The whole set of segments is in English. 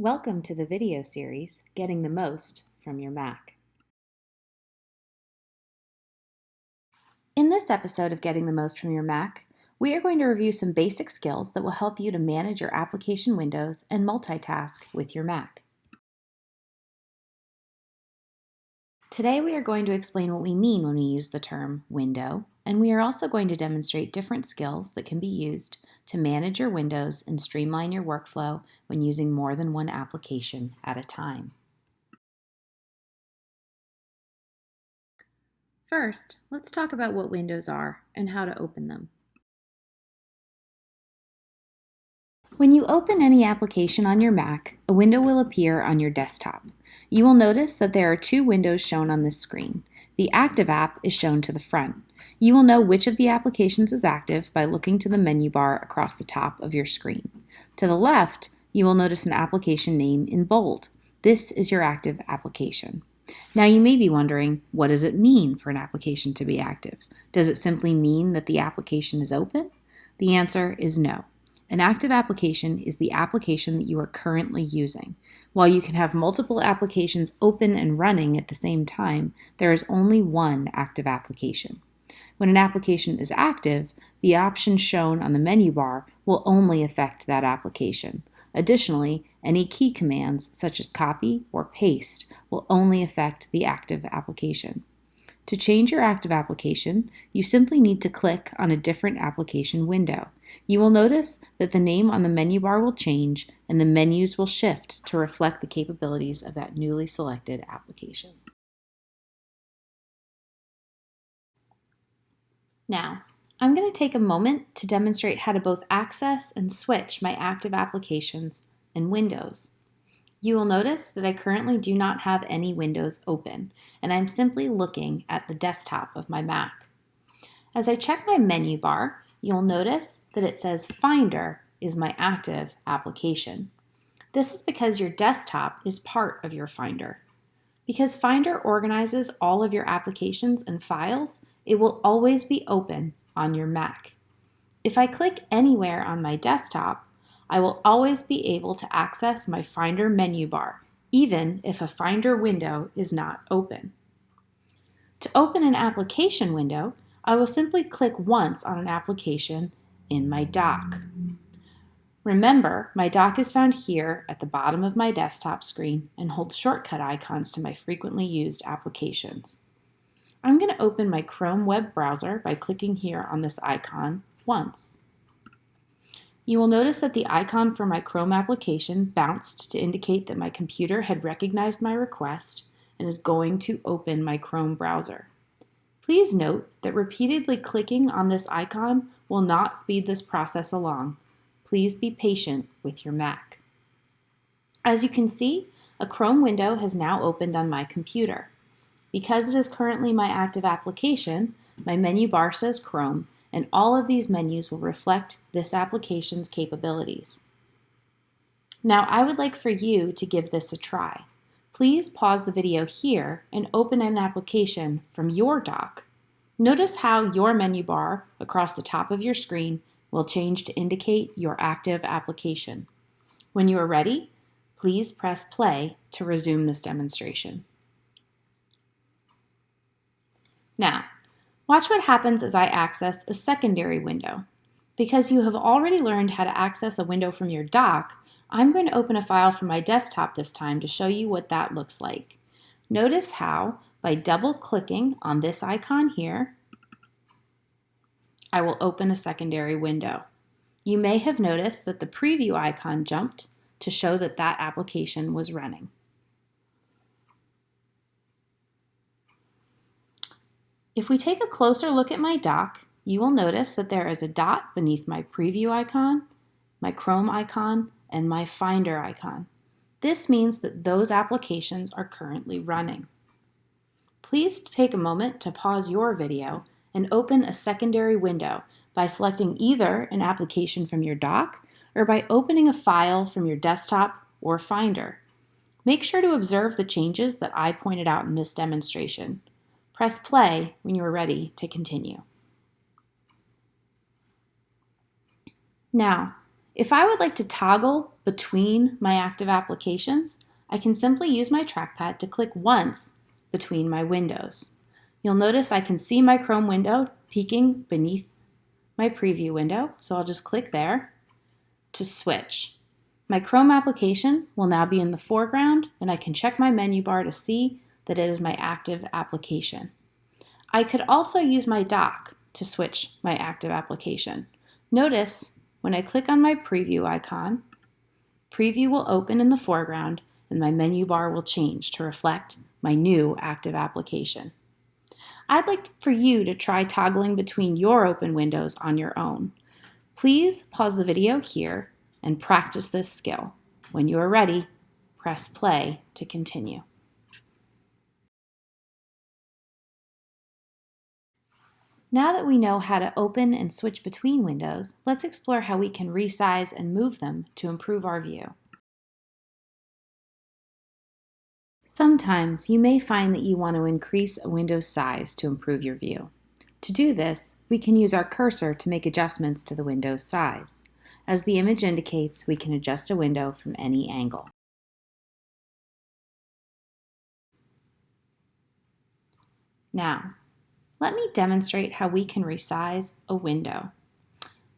Welcome to the video series, Getting the Most from Your Mac. In this episode of Getting the Most from Your Mac, we are going to review some basic skills that will help you to manage your application windows and multitask with your Mac. Today we are going to explain what we mean when we use the term window, and we are also going to demonstrate different skills that can be used to manage your windows and streamline your workflow when using more than one application at a time. First, let's talk about what windows are and how to open them. When you open any application on your Mac, a window will appear on your desktop. You will notice that there are two windows shown on this screen. The Active app is shown to the front. You will know which of the applications is active by looking to the menu bar across the top of your screen. To the left, you will notice an application name in bold. This is your active application. Now you may be wondering, what does it mean for an application to be active? Does it simply mean that the application is open? The answer is no. An active application is the application that you are currently using. While you can have multiple applications open and running at the same time, there is only one active application. When an application is active, the options shown on the menu bar will only affect that application. Additionally, any key commands, such as copy or paste, will only affect the active application. To change your active application, you simply need to click on a different application window. You will notice that the name on the menu bar will change and the menus will shift to reflect the capabilities of that newly selected application. Now, I'm going to take a moment to demonstrate how to both access and switch my active applications and windows. You will notice that I currently do not have any windows open, and I'm simply looking at the desktop of my Mac. As I check my menu bar, you'll notice that it says Finder is my active application. This is because your desktop is part of your Finder. Because Finder organizes all of your applications and files, it will always be open on your Mac. If I click anywhere on my desktop, I will always be able to access my Finder menu bar, even if a Finder window is not open. To open an application window, I will simply click once on an application in my dock. Remember, my dock is found here at the bottom of my desktop screen and holds shortcut icons to my frequently used applications. I'm going to open my Chrome web browser by clicking here on this icon once. You will notice that the icon for my Chrome application bounced to indicate that my computer had recognized my request and is going to open my Chrome browser. Please note that repeatedly clicking on this icon will not speed this process along. Please be patient with your Mac. As you can see, a Chrome window has now opened on my computer. Because it is currently my active application, my menu bar says Chrome, and all of these menus will reflect this application's capabilities. Now, I would like for you to give this a try. Please pause the video here and open an application from your dock. Notice how your menu bar across the top of your screen will change to indicate your active application. When you are ready, please press play to resume this demonstration. Now, watch what happens as I access a secondary window. Because you have already learned how to access a window from your dock, I'm going to open a file from my desktop this time to show you what that looks like. Notice how, by double-clicking on this icon here, I will open a secondary window. You may have noticed that the preview icon jumped to show that that application was running. If we take a closer look at my dock, you will notice that there is a dot beneath my preview icon, my Chrome icon, and my Finder icon. This means that those applications are currently running. Please take a moment to pause your video and open a secondary window by selecting either an application from your dock or by opening a file from your desktop or Finder. Make sure to observe the changes that I pointed out in this demonstration. Press play when you are ready to continue. Now, if I would like to toggle between my active applications, I can simply use my trackpad to click once between my windows. You'll notice I can see my Chrome window peeking beneath my preview window, so I'll just click there to switch. My Chrome application will now be in the foreground, and I can check my menu bar to see that it is my active application. I could also use my dock to switch my active application. Notice when I click on my preview icon, preview will open in the foreground and my menu bar will change to reflect my new active application. I'd like for you to try toggling between your open windows on your own. Please pause the video here and practice this skill. When you are ready, press play to continue. Now that we know how to open and switch between windows, let's explore how we can resize and move them to improve our view. Sometimes you may find that you want to increase a window's size to improve your view. To do this, we can use our cursor to make adjustments to the window's size. As the image indicates, we can adjust a window from any angle. Now, let me demonstrate how we can resize a window.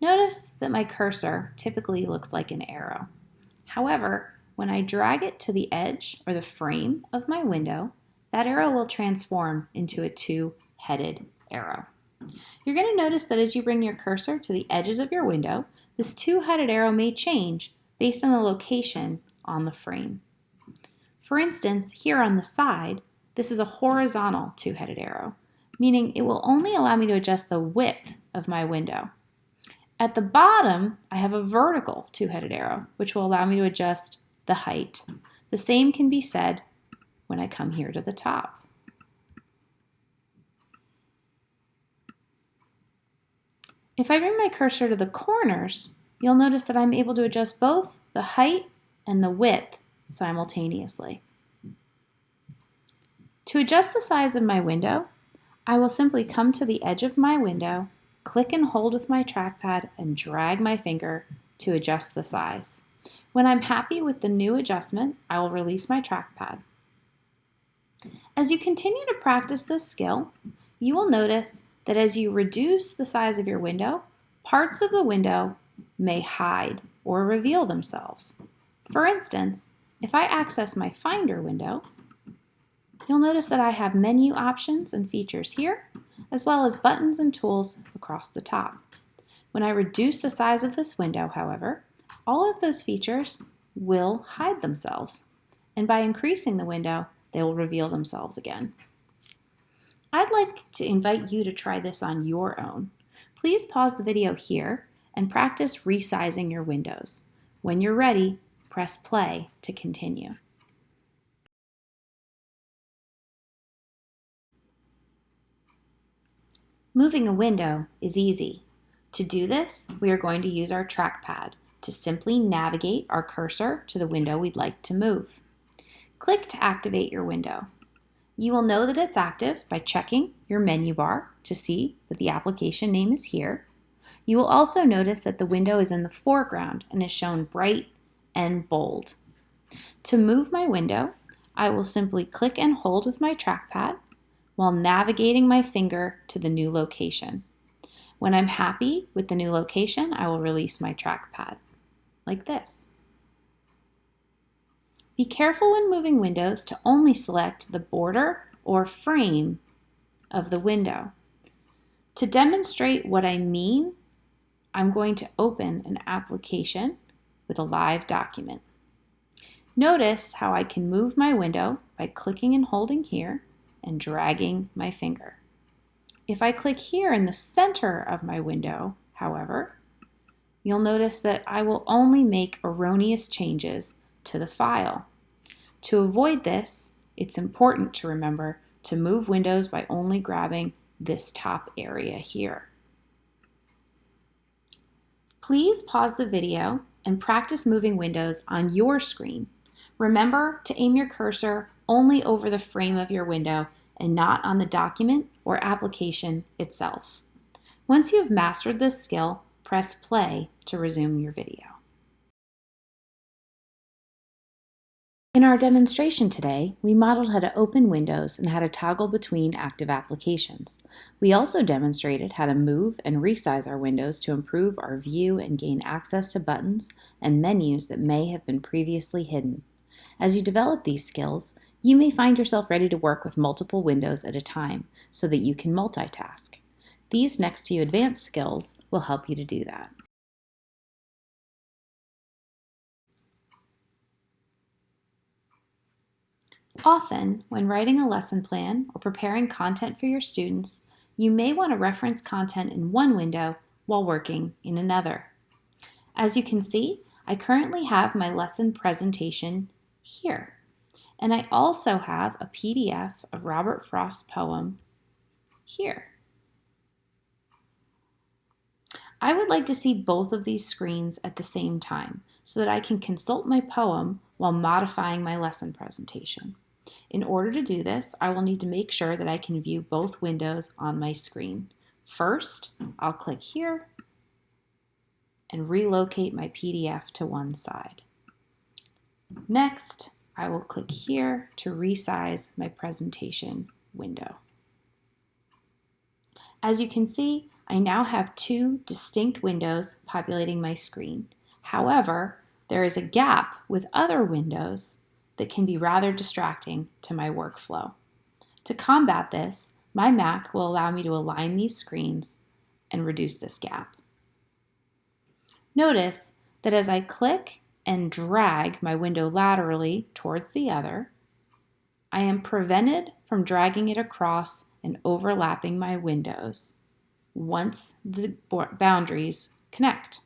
Notice that my cursor typically looks like an arrow. However, when I drag it to the edge or the frame of my window, that arrow will transform into a two-headed arrow. You're going to notice that as you bring your cursor to the edges of your window, this two-headed arrow may change based on the location on the frame. For instance, here on the side, this is a horizontal two-headed arrow, meaning it will only allow me to adjust the width of my window. At the bottom, I have a vertical two-headed arrow, which will allow me to adjust the height. The same can be said when I come here to the top. If I bring my cursor to the corners, you'll notice that I'm able to adjust both the height and the width simultaneously. To adjust the size of my window, I will simply come to the edge of my window, click and hold with my trackpad, and drag my finger to adjust the size. When I'm happy with the new adjustment, I will release my trackpad. As you continue to practice this skill, you will notice that as you reduce the size of your window, parts of the window may hide or reveal themselves. For instance, if I access my Finder window, you'll notice that I have menu options and features here, as well as buttons and tools across the top. When I reduce the size of this window, however, all of those features will hide themselves, and by increasing the window, they will reveal themselves again. I'd like to invite you to try this on your own. Please pause the video here and practice resizing your windows. When you're ready, press play to continue. Moving a window is easy. To do this, we are going to use our trackpad to simply navigate our cursor to the window we'd like to move. Click to activate your window. You will know that it's active by checking your menu bar to see that the application name is here. You will also notice that the window is in the foreground and is shown bright and bold. To move my window, I will simply click and hold with my trackpad while navigating my finger to the new location. When I'm happy with the new location, I will release my trackpad, like this. Be careful when moving windows to only select the border or frame of the window. To demonstrate what I mean, I'm going to open an application with a live document. Notice how I can move my window by clicking and holding here and dragging my finger. If I click here in the center of my window, however, you'll notice that I will only make erroneous changes to the file. To avoid this, it's important to remember to move windows by only grabbing this top area here. Please pause the video and practice moving windows on your screen. Remember to aim your cursor only over the frame of your window and not on the document or application itself. Once you have mastered this skill, press play to resume your video. In our demonstration today, we modeled how to open Windows and how to toggle between active applications. We also demonstrated how to move and resize our windows to improve our view and gain access to buttons and menus that may have been previously hidden. As you develop these skills, you may find yourself ready to work with multiple windows at a time so that you can multitask. These next few advanced skills will help you to do that. Often, when writing a lesson plan or preparing content for your students, you may want to reference content in one window while working in another. As you can see, I currently have my lesson presentation here, and I also have a PDF of Robert Frost's poem here. I would like to see both of these screens at the same time so that I can consult my poem while modifying my lesson presentation. In order to do this, I will need to make sure that I can view both windows on my screen. First, I'll click here and relocate my PDF to one side. Next, I will click here to resize my presentation window. As you can see, I now have two distinct windows populating my screen. However, there is a gap with other windows that can be rather distracting to my workflow. To combat this, my Mac will allow me to align these screens and reduce this gap. Notice that as I click and drag my window laterally towards the other, I am prevented from dragging it across and overlapping my windows once the boundaries connect.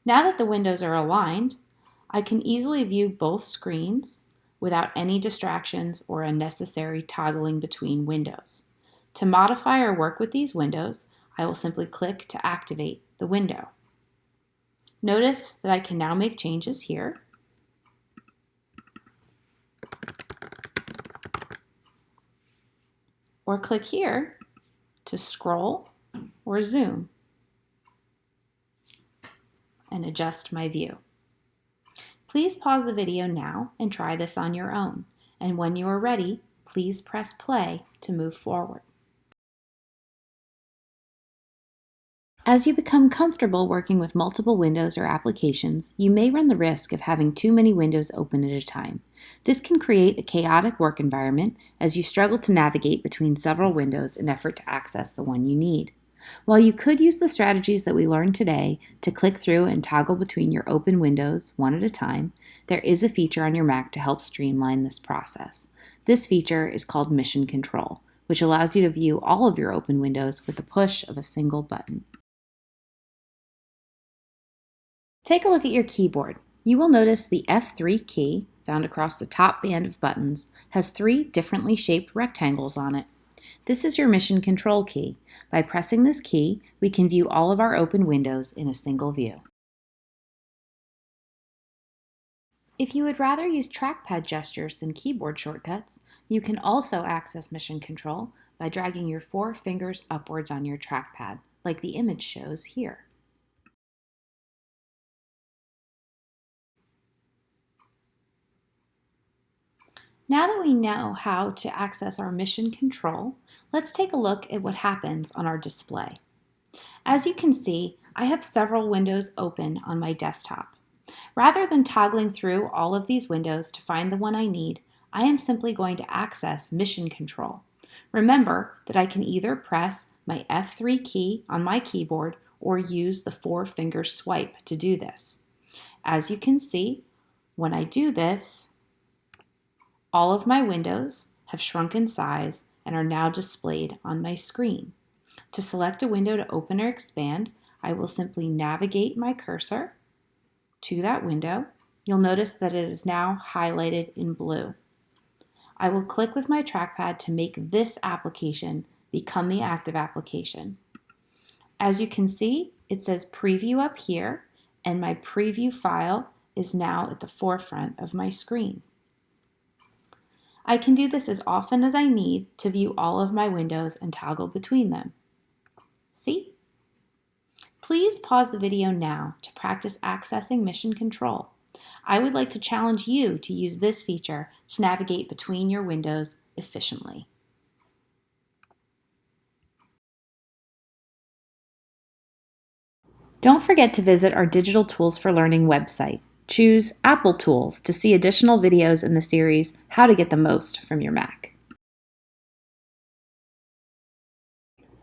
Now that the windows are aligned, I can easily view both screens without any distractions or unnecessary toggling between windows. To modify or work with these windows, I will simply click to activate the window. Notice that I can now make changes here. Or click here to scroll or zoom and adjust my view. Please pause the video now and try this on your own. And when you are ready, please press play to move forward. As you become comfortable working with multiple windows or applications, you may run the risk of having too many windows open at a time. This can create a chaotic work environment as you struggle to navigate between several windows in an effort to access the one you need. While you could use the strategies that we learned today to click through and toggle between your open windows one at a time, there is a feature on your Mac to help streamline this process. This feature is called Mission Control, which allows you to view all of your open windows with the push of a single button. Take a look at your keyboard. You will notice the F3 key, found across the top band of buttons, has three differently shaped rectangles on it. This is your Mission Control key. By pressing this key, we can view all of our open windows in a single view. If you would rather use trackpad gestures than keyboard shortcuts, you can also access Mission Control by dragging your 4 fingers upwards on your trackpad, like the image shows here. Now that we know how to access our Mission Control, let's take a look at what happens on our display. As you can see, I have several windows open on my desktop. Rather than toggling through all of these windows to find the one I need, I am simply going to access Mission Control. Remember that I can either press my F3 key on my keyboard or use the 4-finger swipe to do this. As you can see, when I do this, all of my windows have shrunk in size and are now displayed on my screen. To select a window to open or expand, I will simply navigate my cursor to that window. You'll notice that it is now highlighted in blue. I will click with my trackpad to make this application become the active application. As you can see, it says Preview up here, and my preview file is now at the forefront of my screen. I can do this as often as I need to view all of my windows and toggle between them. See? Please pause the video now to practice accessing Mission Control. I would like to challenge you to use this feature to navigate between your windows efficiently. Don't forget to visit our Digital Tools for Learning website. Choose Apple Tools to see additional videos in the series How to Get the Most from Your Mac.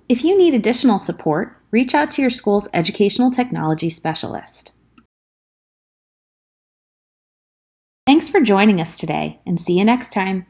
If you need additional support, reach out to your school's educational technology specialist. Thanks for joining us today, and see you next time.